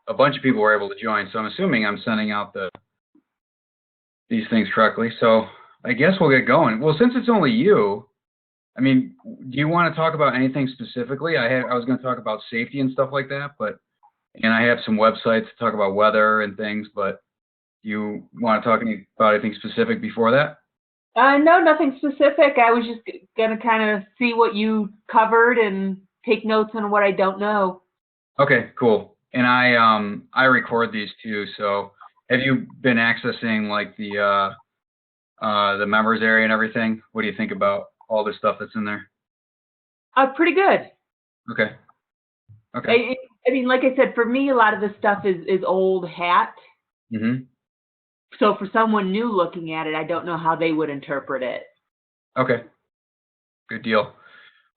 a bunch of people were able to join. So I'm assuming I'm sending out these things correctly. So I guess we'll get going. Well, since it's only you, I mean, do you want to talk about anything specifically? I was going to talk about safety and stuff like that, and I have some websites to talk about weather and things, but do you want to talk about anything specific before that? No, nothing specific. I was just gonna kind of see what you covered and take notes on what I don't know. Okay, cool. And I record these too. So have you been accessing like the members area and everything? What do you think about all the stuff that's in there? Pretty good. Okay. Okay. I mean, like I said, for me, a lot of this stuff is old hat. Mm-hmm. So for someone new looking at it, I don't know how they would interpret it. Okay. Good deal.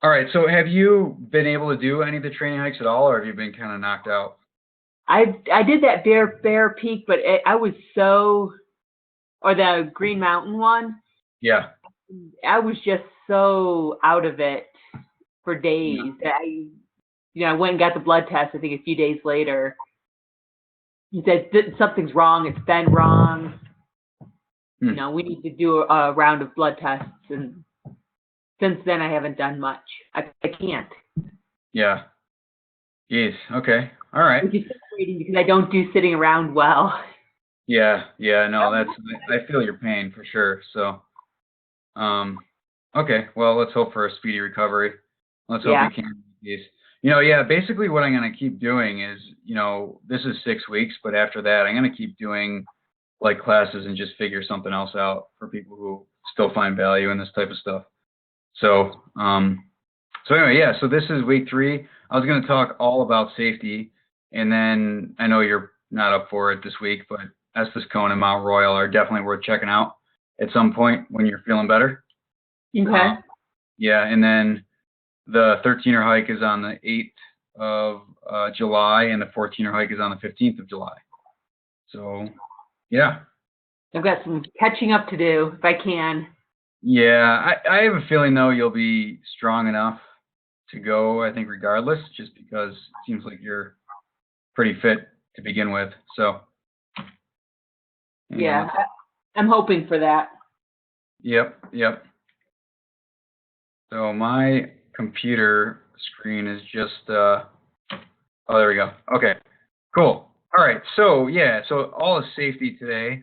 All right. So have you been able to do any of the training hikes at all, or have you been kind of knocked out? I did that Bear Peak, but I was so, or the Green Mountain one. Yeah. I was just so out of it for days. Yeah. I went and got the blood test, I think a few days later. He said, something's wrong, it's been wrong. We need to do a round of blood tests. And since then, I haven't done much. I can't. Yeah. Jeez. Okay. All right. Which is frustrating because I don't do sitting around well. Yeah. Yeah. No, I feel your pain for sure. So, okay. Well, let's hope for a speedy recovery. Let's hope you can. Yeah, basically what I'm going to keep doing is, this is 6 weeks, but after that, I'm going to keep doing like classes and just figure something else out for people who still find value in this type of stuff. So, anyway, yeah, so this is week 3. I was going to talk all about safety, and then I know you're not up for it this week, but Estes Cone and Mount Royal are definitely worth checking out at some point when you're feeling better. Okay. Yeah, and then the 13er hike is on the 8th of July, and the 14er hike is on the 15th of July. So, yeah. I've got some catching up to do, if I can. Yeah, I have a feeling, though, you'll be strong enough to go, I think, regardless, just because it seems like you're pretty fit to begin with. So, yeah, I'm hoping for that. Yep. So my computer screen is just, oh, there we go. Okay, cool. All right, so all is safety today.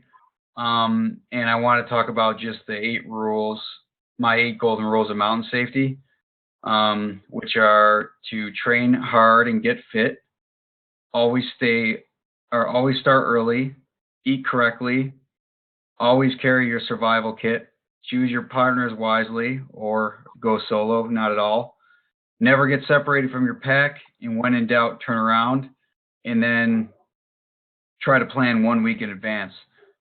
And I want to talk about just the 8 rules, my 8 golden rules of mountain safety, which are to train hard and get fit, always start early, eat correctly, always carry your survival kit, choose your partners wisely or go solo, not at all. Never get separated from your pack, and when in doubt, turn around, and then try to plan 1 week in advance.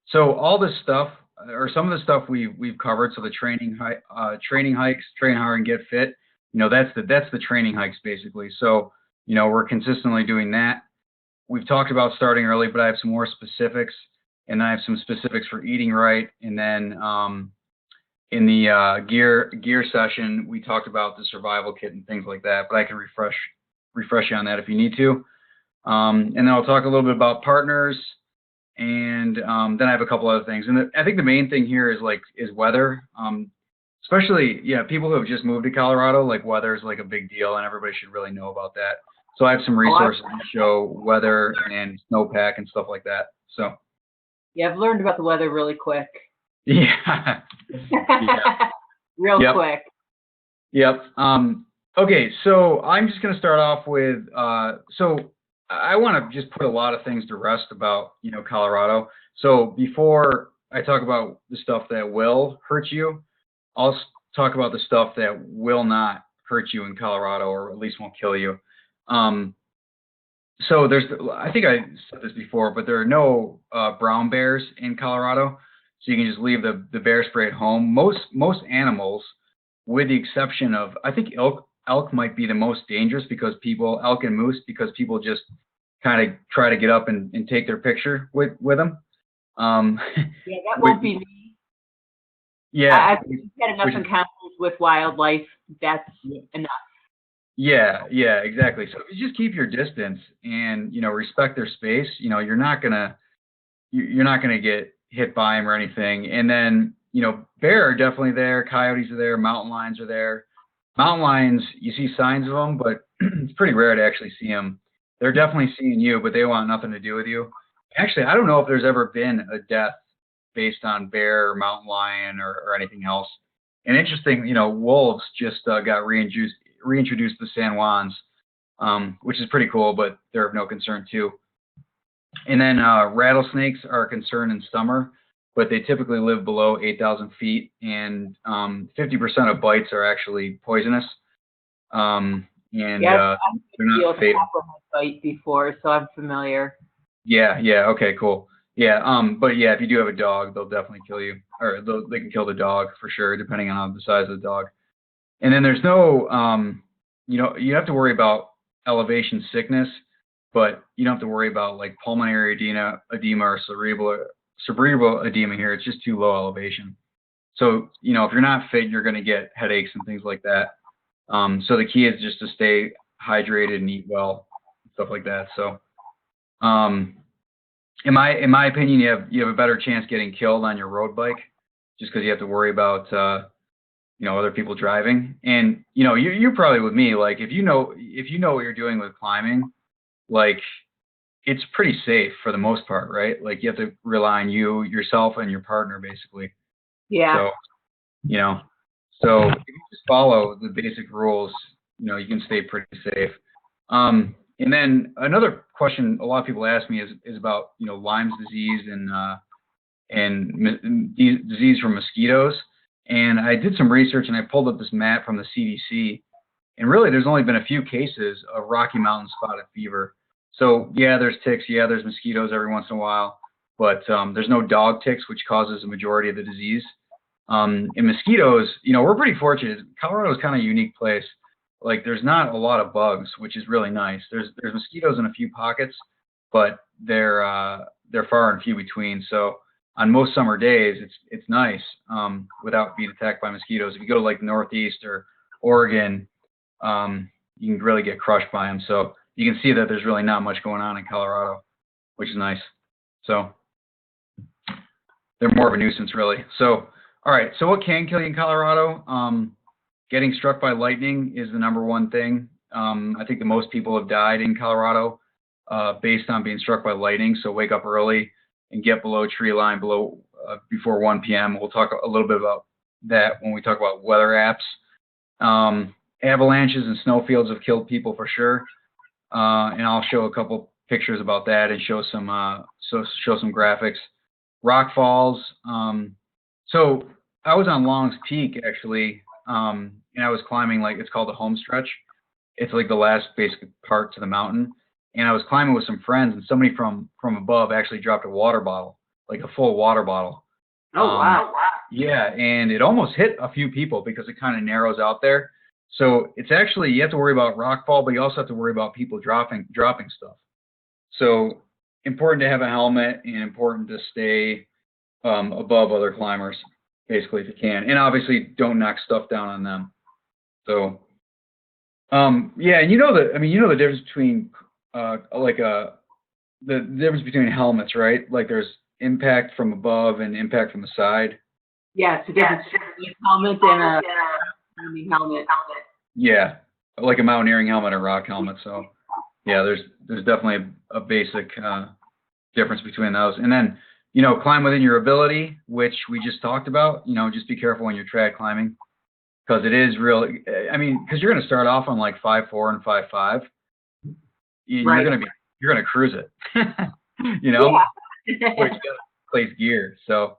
So all this stuff, or some of the stuff we've covered. So the training hikes, train hard and get fit. That's the training hikes basically. So we're consistently doing that. We've talked about starting early, but I have some more specifics, and I have some specifics for eating right, and then in the gear session, we talked about the survival kit and things like that, but I can refresh you on that if you need to. And then I'll talk a little bit about partners, and then I have a couple other things. And I think the main thing here is weather. Especially, people who have just moved to Colorado, like weather is like a big deal, and everybody should really know about that. So I have some resources to show weather and snowpack and stuff like that. So. Yeah, I've learned about the weather really quick. Yeah. Real quick. Yep. Okay, so I'm just going to start off with, so I want to just put a lot of things to rest about, Colorado. So before I talk about the stuff that will hurt you, I'll talk about the stuff that will not hurt you in Colorado, or at least won't kill you. So I think I said this before, but there are no brown bears in Colorado. So you can just leave the bear spray at home. Most animals, with the exception of, I think elk might be the most dangerous because elk and moose, because people just kind of try to get up and take their picture with them. Yeah, that won't be me. Yeah. I've had enough encounters with wildlife. That's enough. Yeah, yeah, exactly. So if you just keep your distance and, respect their space, you're not gonna get hit by them or anything. And then, bear are definitely there, coyotes are there, mountain lions are there. Mountain lions, you see signs of them, but it's pretty rare to actually see them. They're definitely seeing you, but they want nothing to do with you. Actually, I don't know if there's ever been a death based on bear or mountain lion or anything else. And interesting, wolves just got reintroduced to San Juans, which is pretty cool, but they're of no concern too. And then rattlesnakes are a concern in summer, but they typically live below 8,000 feet, and 50% of bites are actually poisonous. And Yes, they're I've not healed fatal. half of my bite before, so I'm familiar. Yeah, yeah, okay, cool. Yeah, but yeah, if you do have a dog, they'll definitely kill you, or they can kill the dog for sure, depending on the size of the dog. And then there's no, you have to worry about elevation sickness, but you don't have to worry about like pulmonary edema or cerebral edema here. It's just too low elevation. So, if you're not fit, you're going to get headaches and things like that. So the key is just to stay hydrated and eat well, stuff like that. So, um, in my opinion, you have a better chance getting killed on your road bike, just because you have to worry about other people driving. And you're probably with me. Like if you know what you're doing with climbing, like it's pretty safe for the most part, right? Like you have to rely on yourself, and your partner basically. Yeah. So you know, so if you just follow the basic rules, you can stay pretty safe. And then another question a lot of people ask me is about Lyme's disease and disease from mosquitoes. And I did some research and I pulled up this map from the CDC. And really, there's only been a few cases of Rocky Mountain spotted fever. So yeah, there's ticks, yeah, there's mosquitoes every once in a while, but there's no dog ticks, which causes the majority of the disease. And mosquitoes, we're pretty fortunate. Colorado is kind of a unique place. Like there's not a lot of bugs, which is really nice. There's mosquitoes in a few pockets, but they're far and few between. So on most summer days, it's nice without being attacked by mosquitoes. If you go to like the Northeast or Oregon, you can really get crushed by them. So you can see that there's really not much going on in Colorado, which is nice. So they're more of a nuisance, really. So, all right. So what can kill you in Colorado? Getting struck by lightning is the number one thing. I think the most people have died in Colorado based on being struck by lightning. So wake up early and get below tree line before 1 p.m. We'll talk a little bit about that when we talk about weather apps. Avalanches and snowfields have killed people for sure. And I'll show a couple pictures about that and show some graphics. Rock falls. So I was on Long's Peak actually, and I was climbing it's called the home stretch. It's like the last basic part to the mountain. And I was climbing with some friends, and somebody from above actually dropped a water bottle, like a full water bottle. Oh, wow. Yeah, and it almost hit a few people because it kind of narrows out there. So it's actually, you have to worry about rockfall, but you also have to worry about people dropping stuff. So important to have a helmet and important to stay above other climbers, basically, if you can. And obviously don't knock stuff down on them. So yeah, and the difference between the difference between helmets, right? Like there's impact from above and impact from the side. Yeah, it's a difference between a helmet and a climbing helmet. Yeah, like a mountaineering helmet or rock helmet. So yeah, there's definitely a basic difference between those. And then climb within your ability, which we just talked about. Just be careful when you're trad climbing, because it is really. I mean, because you're going to start off on like 5.4 and 5.5. Right. You're gonna cruise it. Yeah. But you gotta place gear. So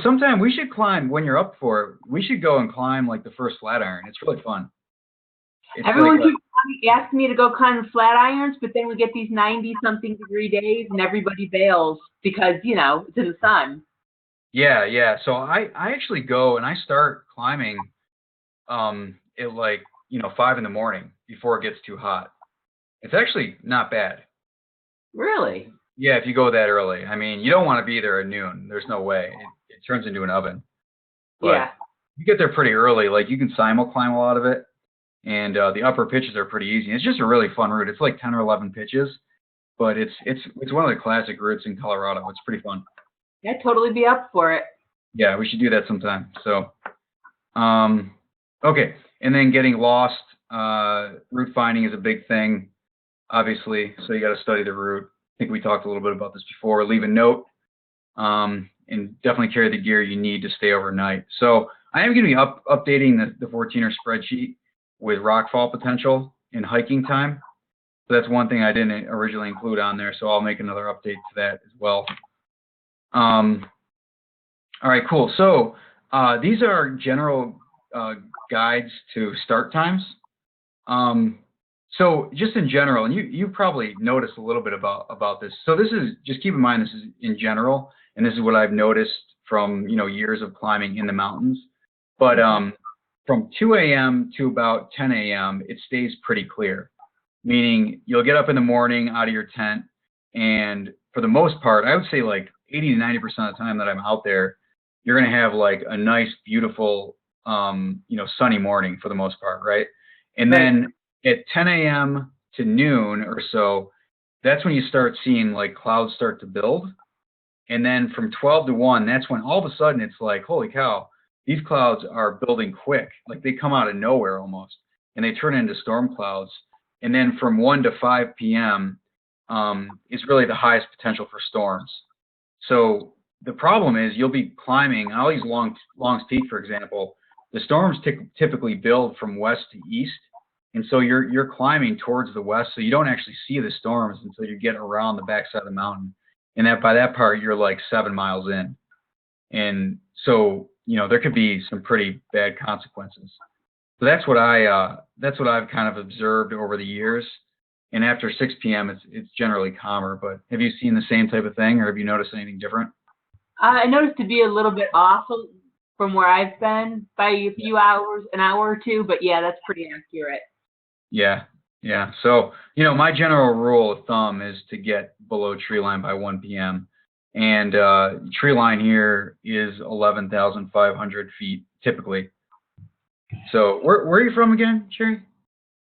sometime we should climb when you're up for it. We should go and climb like the first Flatiron. It's really fun. Everyone keeps asking me to go climb the Flatirons, but then we get these 90-something degree days and everybody bails because, it's in the sun. Yeah. So I actually go and I start climbing at 5 in the morning before it gets too hot. It's actually not bad. Really? Yeah, if you go that early. I mean, you don't want to be there at noon. There's no way. It turns into an oven. But yeah. you get there pretty early. Like you can simul climb a lot of it. and the upper pitches are pretty easy. It's just a really fun route. It's like 10 or 11 pitches, but it's one of the classic routes in Colorado. It's pretty fun. I'd totally be up for it. Yeah, we should do that sometime. So, okay, and then getting lost. Route finding is a big thing, obviously. So you got to study the route. I think we talked a little bit about this before. Leave a note, and definitely carry the gear you need to stay overnight. So I am going to be updating the 14er spreadsheet with rockfall potential and hiking time. So that's one thing I didn't originally include on there. So I'll make another update to that as well. All right, cool. So these are general guides to start times. So just in general, and you probably noticed a little bit about this. So this is, just keep in mind, this is in general, and this is what I've noticed from, years of climbing in the mountains. But from 2 a.m. to about 10 a.m., it stays pretty clear, meaning you'll get up in the morning out of your tent, and for the most part, I would say like 80 to 90% of the time that I'm out there, you're going to have like a nice, beautiful, sunny morning for the most part, right? And then at 10 a.m. to noon or so, that's when you start seeing like clouds start to build. And then from 12 to 1, that's when all of a sudden it's like, holy cow, these clouds are building quick. Like they come out of nowhere almost, and they turn into storm clouds. And then from 1 to 5 p.m. Is really the highest potential for storms. So the problem is you'll be climbing all these Longs Peak, for example. The storms typically build from west to east. And so you're climbing towards the west, so you don't actually see the storms until you get around the backside of the mountain. And by that part, you're like 7 miles in. And so, there could be some pretty bad consequences. So that's what I've kind of observed over the years. And after 6 p.m., it's generally calmer. But have you seen the same type of thing, or have you noticed anything different? I noticed to be a little bit off from where I've been by a few hours, an hour or two. But yeah, that's pretty accurate. Yeah. So, my general rule of thumb is to get below tree line by 1 p.m. And tree line here is 11,500 feet typically. So where are you from again, Sherry?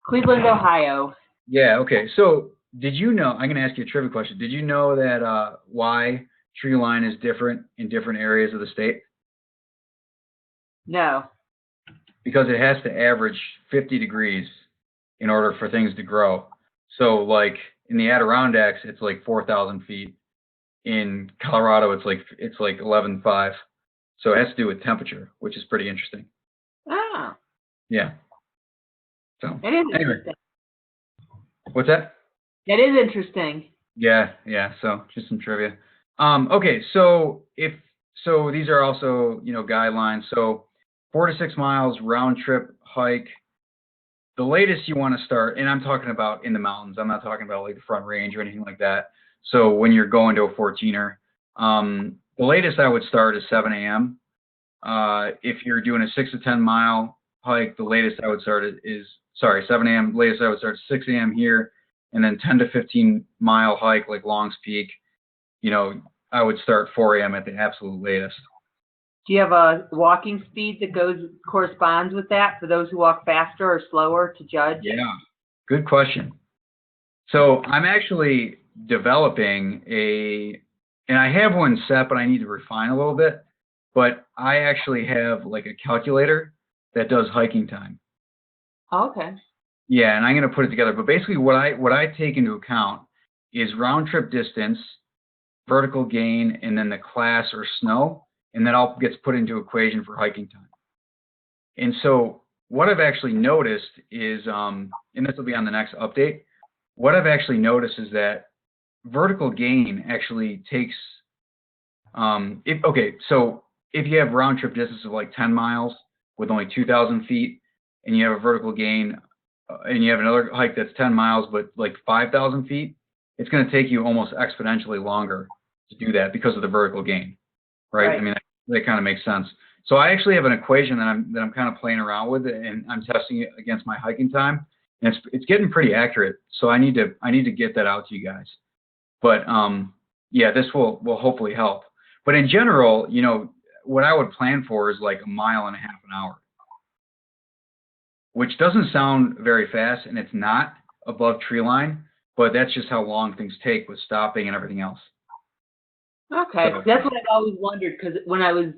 Cleveland, Ohio. Yeah, okay. So did you know, I'm going to ask you a trivia question. Did you know that why tree line is different in different areas of the state? No. Because it has to average 50 degrees in order for things to grow. So like in the Adirondacks, it's like 4,000 feet. In Colorado, it's like 11,500. So it has to do with temperature, which is pretty interesting. Oh. Yeah. So it is anyway. Interesting. What's that? That is interesting. Yeah. So just some trivia. Okay, so these are also, guidelines. So 4 to 6 miles round trip hike. The latest you want to start, and I'm talking about in the mountains. I'm not talking about like the Front Range or anything like that. So when you're going to a 14er, the latest I would start is 7 a.m. If you're doing a 6 to 10 mile hike, the latest I would start is 7 a.m. Latest I would start 6 a.m. here, and then 10 to 15 mile hike like Longs Peak. I would start 4 a.m. at the absolute latest. Do you have a walking speed that corresponds with that for those who walk faster or slower to judge? Yeah, good question. So I'm actually developing and I have one set, but I need to refine a little bit. But I actually have like a calculator that does hiking time. Oh, okay. Yeah, and I'm going to put it together. But basically what I take into account is round trip distance, vertical gain, and then the class or snow. And that all gets put into equation for hiking time. And so what I've actually noticed is, and this will be on the next update, what I've actually noticed is that vertical gain actually takes, so if you have round trip distance of like 10 miles with only 2,000 feet, and you have a vertical gain, and you have another hike that's 10 miles but like 5,000 feet, it's going to take you almost exponentially longer to do that because of the vertical gain. Right? I mean, that kind of makes sense. So I actually have an equation that I'm kind of playing around with, and I'm testing it against my hiking time, and it's getting pretty accurate. So I need to get that out to you guys. But yeah, this will hopefully help. But in general, what I would plan for is like 1.5 miles an hour. which doesn't sound very fast, and it's not above tree line, but that's just how long things take with stopping and everything else. Okay, So, that's what I've always wondered because when I was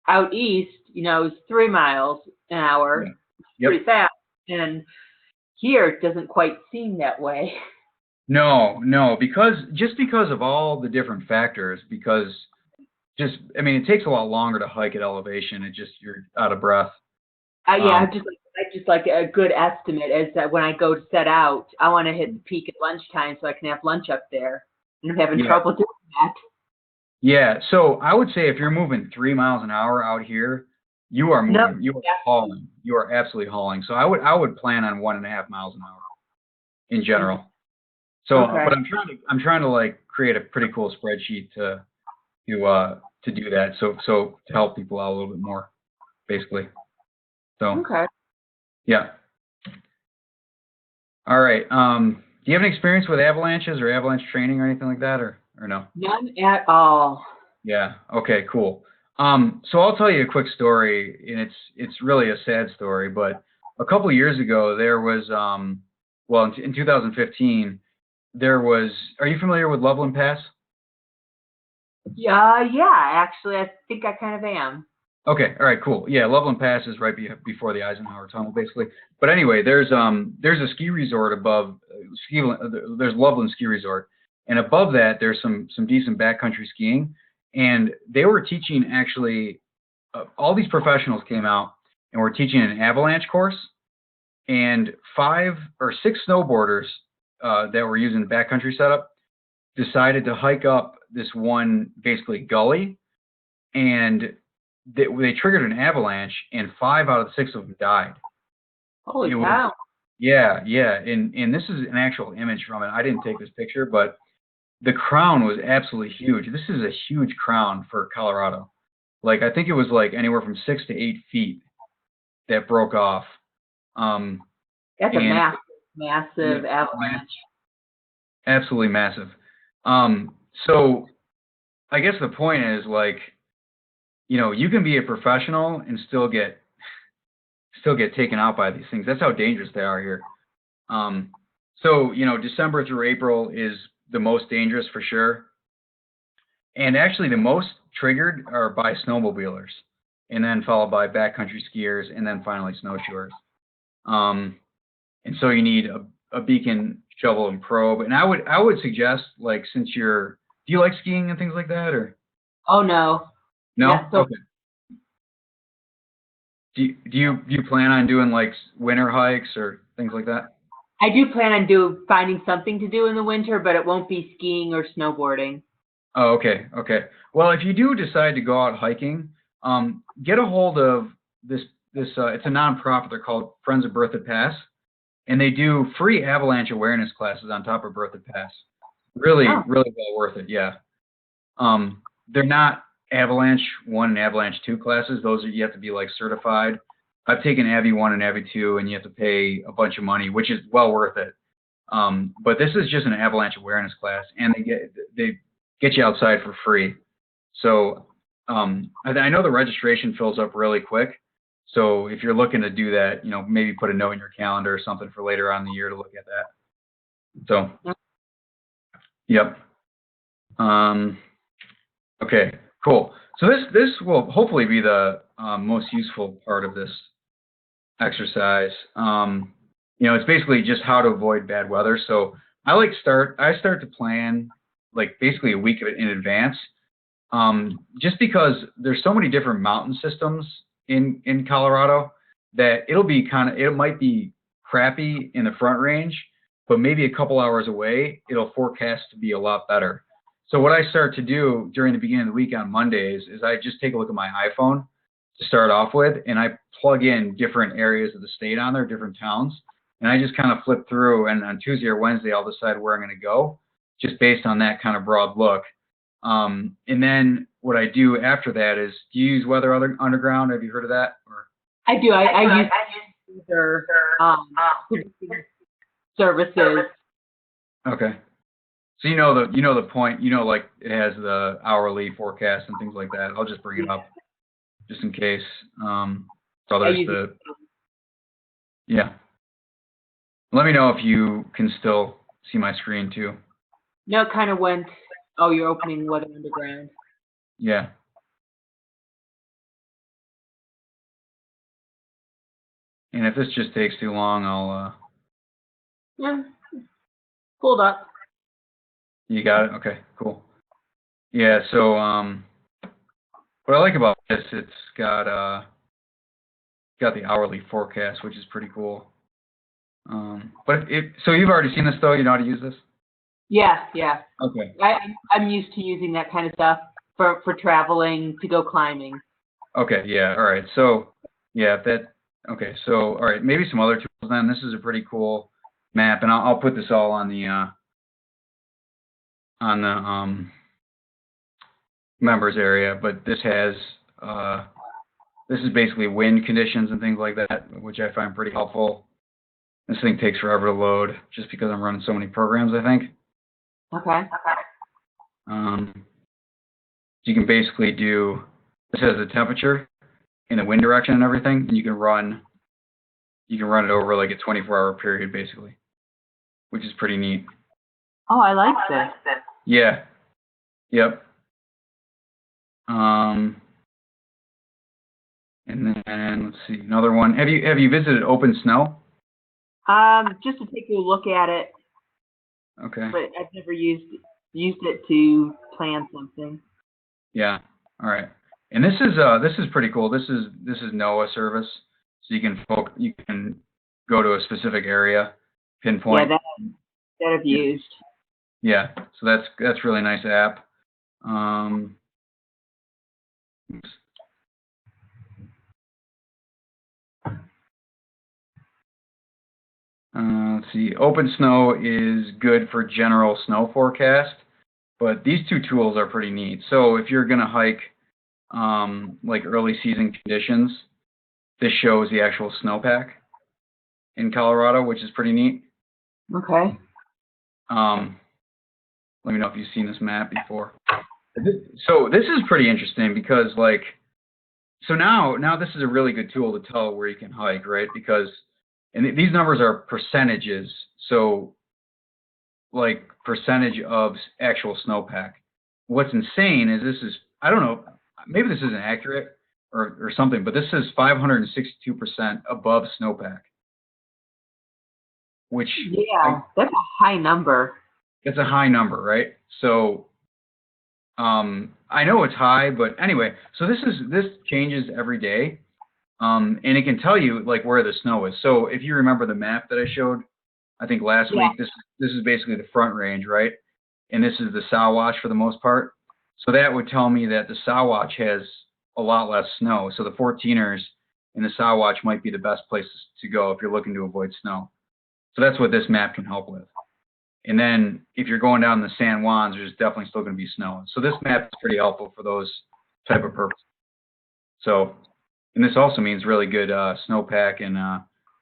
out east, it was 3 miles an hour, yeah. Yep. pretty fast, and here it doesn't quite seem that way. No, because of all the different factors, because I mean, it takes a lot longer to hike at elevation. You're out of breath. Yeah, I just like a good estimate is that when I go to set out, I want to hit the peak at lunchtime so I can have lunch up there. And I'm having Yeah. trouble doing that. Yeah, so I would say if you're moving 3 miles an hour out here, you are moving, you are hauling, you are absolutely hauling. So I would plan on 1.5 miles an hour in general. So, Okay. but I'm trying to like create a pretty cool spreadsheet to do that. So to help people out a little bit more, basically. So Okay. yeah. All right. Do you have any experience with avalanches or avalanche training or anything like that, or no? None at all. Yeah. Okay. Cool. So I'll tell you a quick story, and it's really a sad story. But a couple of years ago, there was well, in 2015, there was. Are you familiar with Loveland Pass? Yeah, actually, I think I kind of am. Okay. All right. Cool. Yeah, Loveland Pass is right before the Eisenhower Tunnel, basically. But anyway, there's a ski resort above there's Loveland Ski Resort, and above that there's some decent backcountry skiing, and they were teaching actually. All these professionals came out and were teaching an avalanche course, and 5 or 6 snowboarders that were using the backcountry setup decided to hike up this one basically gully, and they triggered an avalanche, and 5 out of the 6 of them died. Holy It cow. was, yeah, and this is an actual image from it. I didn't take this picture, but the crown was absolutely huge. This is a huge crown for Colorado. Like I think it was like anywhere from 6 to 8 feet that broke off. That's a And massive yeah, avalanche. absolutely massive. So I guess the point is like, you can be a professional and still get taken out by these things. That's how dangerous they are here. So December through April is the most dangerous for sure. And actually the most triggered are by snowmobilers, and then followed by backcountry skiers, and then finally snowshoers. And so you need a beacon, shovel, and probe. And I would suggest, like, do you like skiing and things like that, or Oh no. no? Yeah, so Okay. Do you plan on doing like winter hikes or things like that? I do plan on finding something to do in the winter, but it won't be skiing or snowboarding. Oh, okay. Well, if you do decide to go out hiking, get a hold of this. It's a nonprofit. They're called Friends of Berthoud Pass, and they do free avalanche awareness classes on top of Berthoud Pass. Really, really well worth it. Yeah. They're not Avalanche 1 and Avalanche 2 classes. You have to be like certified. I've taken Avi 1 and Avi 2, and you have to pay a bunch of money, which is well worth it. But this is just an avalanche awareness class, and they get you outside for free. So I know the registration fills up really quick. So if you're looking to do that, maybe put a note in your calendar or something for later on in the year to look at that. So, yep. Okay, cool. So this will hopefully be the most useful part of this exercise. It's basically just how to avoid bad weather. So I start to plan like basically a week in advance, just because there's so many different mountain systems in Colorado that it might be crappy in the Front Range, but maybe a couple hours away, it'll forecast to be a lot better. So what I start to do during the beginning of the week on Mondays is I just take a look at my iPhone to start off with, and I plug in different areas of the state on there, different towns, and I just kind of flip through, and on Tuesday or Wednesday, I'll decide where I'm going to go, just based on that kind of broad look. And then what I do after that is, do you use Weather Underground? Have you heard of that? Or I do. I use their services. Okay. So the point, like it has the hourly forecast and things like that. I'll just bring it up just in case. So there's Yeah. Let me know if you can still see my screen too. No, it kind of went, oh, you're opening Weather Underground. Yeah. And if this just takes too long, I'll, Yeah, pulled up. you got it? Okay, cool. Yeah, so, what I like about this, it's got the hourly forecast, which is pretty cool. So you've already seen this though, you know how to use this? Yeah, yeah. Okay. I'm used to using that kind of stuff for traveling to go climbing. Okay, yeah, all right. So, yeah, okay, so, all right, maybe some other tools then. This is a pretty cool map, and I'll put this all on the members area, but this is basically wind conditions and things like that, which I find pretty helpful. This thing takes forever to load just because I'm running so many programs, I think. Okay. You can basically this has the temperature and the wind direction and everything, and you can run it over like a 24-hour period basically, which is pretty neat. Oh, I like this. Yeah. Yep. And then let's see, another one. Have you visited Open Snow? Just to take a look at it. Okay. But I've never used it to plan something. Yeah. All right. And this is pretty cool. This is NOAA service, so you can go to a specific area, pinpoint. Yeah, that I've used. Yeah. So that's really nice app. Oops. Let's see. Open Snow is good for general snow forecast, but these two tools are pretty neat. So if you're gonna hike like early season conditions, this shows the actual snowpack in Colorado, which is pretty neat. Okay. Let me know if you've seen this map before. So this is pretty interesting because now this is a really good tool to tell where you can hike, right? Because these numbers are percentages, so like percentage of actual snowpack. What's insane is I don't know, maybe this isn't accurate or something, but this is 562% above snowpack. Which that's a high number. It's a high number, right? So I know it's high, but anyway, so this changes every day. And it can tell you like where the snow is. So if you remember the map that I showed, I think last week, this is basically the Front Range, right? And this is the Sawatch for the most part. So that would tell me that the Sawatch has a lot less snow. So the 14ers in the Sawatch might be the best places to go if you're looking to avoid snow. So that's what this map can help with. And then if you're going down the San Juans, there's definitely still going to be snow. So this map is pretty helpful for those type of purposes. So, and this also means really good snowpack and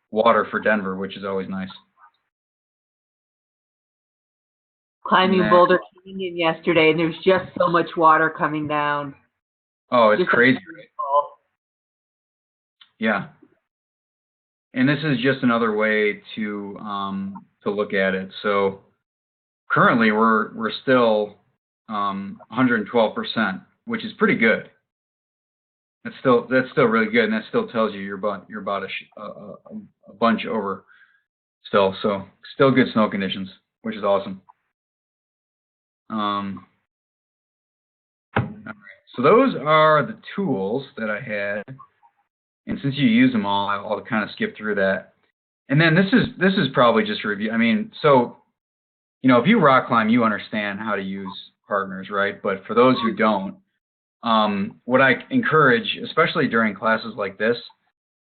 water for Denver, which is always nice. Climbing Boulder Canyon yesterday, and there's just so much water coming down. Oh, it's crazy. Yeah. And this is just another way to look at it. So currently we're still 112%, which is pretty good. That's still really good, and that still tells you you're about a bunch over still. So still good snow conditions, which is awesome. All right. So those are the tools that I had, and since you use them all, I'll kind of skip through that. And then this is probably just a review. I mean, so if you rock climb, you understand how to use partners, right? But for those who don't, what I encourage, especially during classes like this,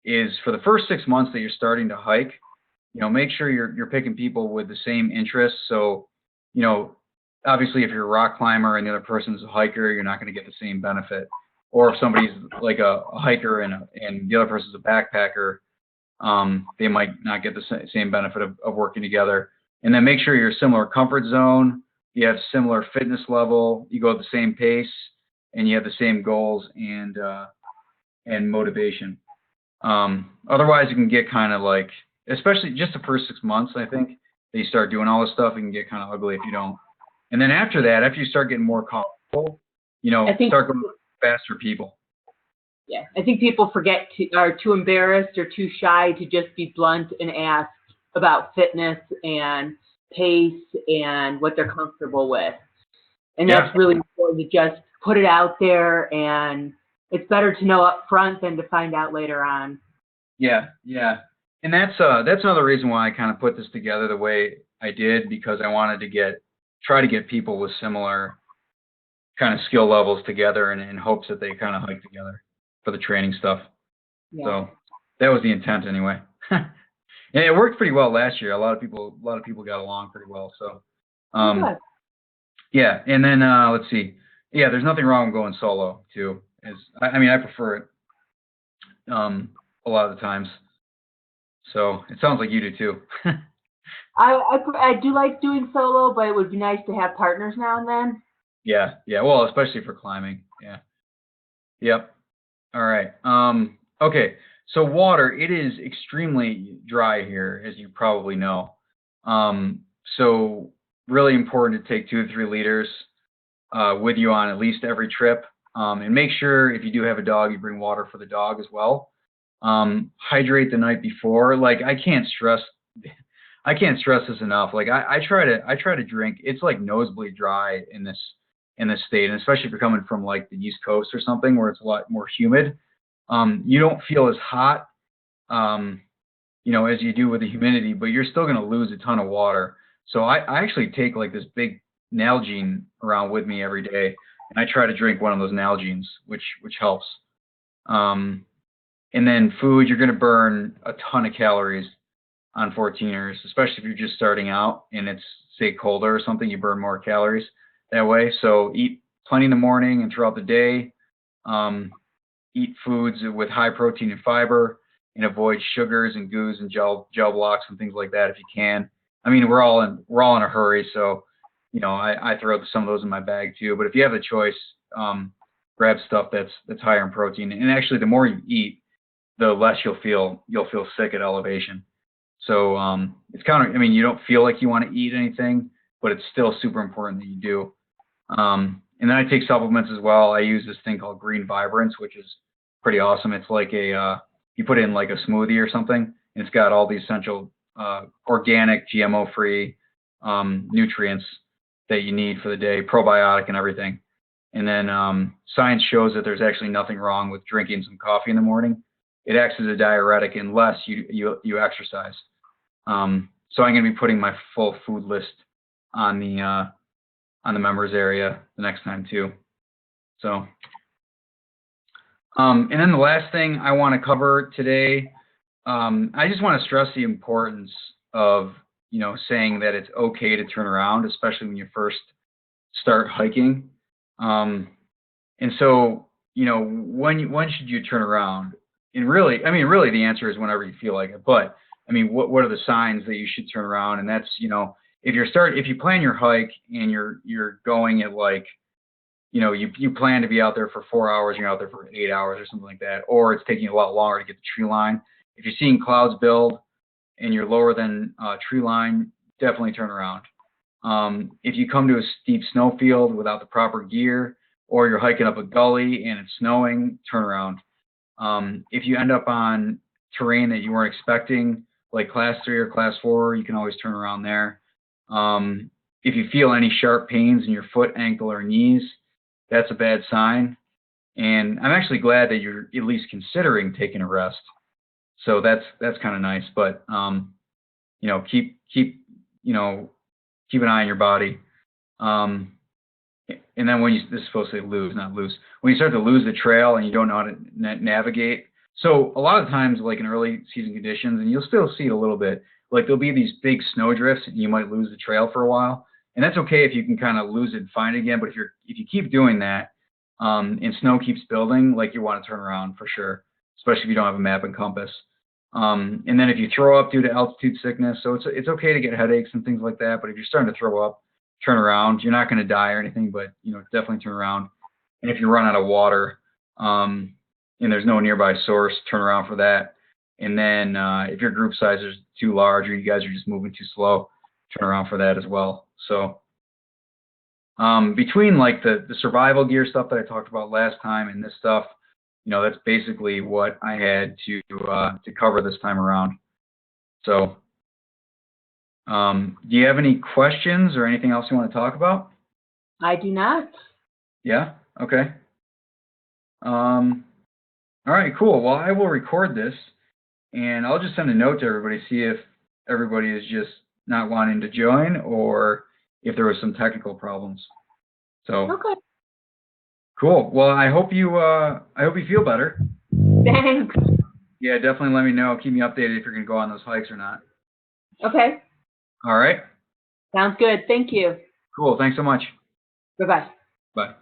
is for the first 6 months that you're starting to hike, make sure you're picking people with the same interests. So, obviously if you're a rock climber and the other person's a hiker, you're not going to get the same benefit. Or if somebody's like a hiker and the other person's a backpacker, they might not get the same benefit of working together. And then make sure you're similar comfort zone, you have similar fitness level, you go at the same pace, and you have the same goals and motivation. Otherwise, you can get kind of like especially just the first 6 months, I think, that you start doing all this stuff, it can get kind of ugly if you don't. And then after that, after you start getting more comfortable, I think, start going faster people. yeah, I think people are too embarrassed or too shy to just be blunt and ask about fitness and pace and what they're comfortable with. And that's really important to just put it out there, and it's better to know up front than to find out later on. Yeah, yeah. And that's another reason why I kind of put this together the way I did, because I wanted to try to get people with similar kind of skill levels together in hopes that they kind of hike together for the training stuff. Yeah. So that was the intent anyway. And it worked pretty well last year. A lot of people got along pretty well. So, Good. yeah. And then let's see. Yeah, there's nothing wrong with going solo too. I mean, I prefer it a lot of the times. So it sounds like you do too. I do like doing solo, but it would be nice to have partners now and then. Yeah, yeah. Well, especially for climbing. Yeah. Yep. All right. Okay. So water, it is extremely dry here, as you probably know. So really important to take 2 to 3 liters with you on at least every trip. And make sure if you do have a dog, you bring water for the dog as well. Hydrate the night before. Like I can't stress this enough. Like I try to drink. It's like nosebleed dry in this state, and especially if you're coming from like the East Coast or something where it's a lot more humid. You don't feel as hot, as you do with the humidity, but you're still going to lose a ton of water. So I actually take like this big Nalgene around with me every day, and I try to drink one of those Nalgenes, which helps. And then food, you're going to burn a ton of calories on 14ers, especially if you're just starting out and it's, say, colder or something, you burn more calories that way. So eat plenty in the morning and throughout the day. Eat foods with high protein and fiber, and avoid sugars and goos and gel blocks and things like that if you can. I mean, we're all in a hurry, so I throw some of those in my bag too. But if you have the choice, grab stuff that's higher in protein. And actually, the more you eat, the less you'll feel sick at elevation. So it's kind of, I mean, you don't feel like you want to eat anything, but it's still super important that you do. And then I take supplements as well. I use this thing called Green Vibrance, which is pretty awesome. It's like you put in like a smoothie or something, and it's got all the essential organic, GMO-free nutrients that you need for the day, probiotic and everything. And then science shows that there's actually nothing wrong with drinking some coffee in the morning. It acts as a diuretic unless you exercise. So I'm going to be putting my full food list on the members area the next time too. So, and then the last thing I want to cover today, I just want to stress the importance of, saying that it's okay to turn around, especially when you first start hiking. And so, when should you turn around? And really the answer is whenever you feel like it. But I mean, what are the signs that you should turn around? And that's, if you plan your hike and you're going at like, you plan to be out there for 4 hours, and you're out there for 8 hours or something like that, or it's taking a lot longer to get the tree line. If you're seeing clouds build and you're lower than tree line, definitely turn around. If you come to a steep snowfield without the proper gear, or you're hiking up a gully and it's snowing, turn around. If you end up on terrain that you weren't expecting, like class 3 or class 4, you can always turn around there. If you feel any sharp pains in your foot, ankle, or knees, that's a bad sign. And I'm actually glad that you're at least considering taking a rest. So that's kind of nice. But keep an eye on your body. And then this is supposed to say lose, not loose. When you start to lose the trail and you don't know how to navigate. So a lot of times, like in early season conditions, and you'll still see it a little bit, like there'll be these big snow drifts and you might lose the trail for a while. And that's okay if you can kind of lose it and find it again. But if you keep doing that, and snow keeps building, like you want to turn around for sure, especially if you don't have a map and compass. And then if you throw up due to altitude sickness, so it's okay to get headaches and things like that. But if you're starting to throw up, turn around. You're not going to die or anything, but definitely turn around. And if you run out of water, and there's no nearby source, turn around for that. And then if your group size is too large or you guys are just moving too slow, turn around for that as well. So between like the survival gear stuff that I talked about last time and this stuff, you know, that's basically what I had to cover this time around. So do you have any questions or anything else you want to talk about? I do not. Yeah? Okay. All right, cool. Well, I will record this, and I'll just send a note to everybody, see if everybody is just not wanting to join or if there was some technical problems. So Okay. cool. Well, I hope you feel better. Thanks. Yeah, definitely let me know. Keep me updated if you're going to go on those hikes or not. Okay. All right. Sounds good. Thank you. Cool. Thanks so much. Bye-bye. Bye.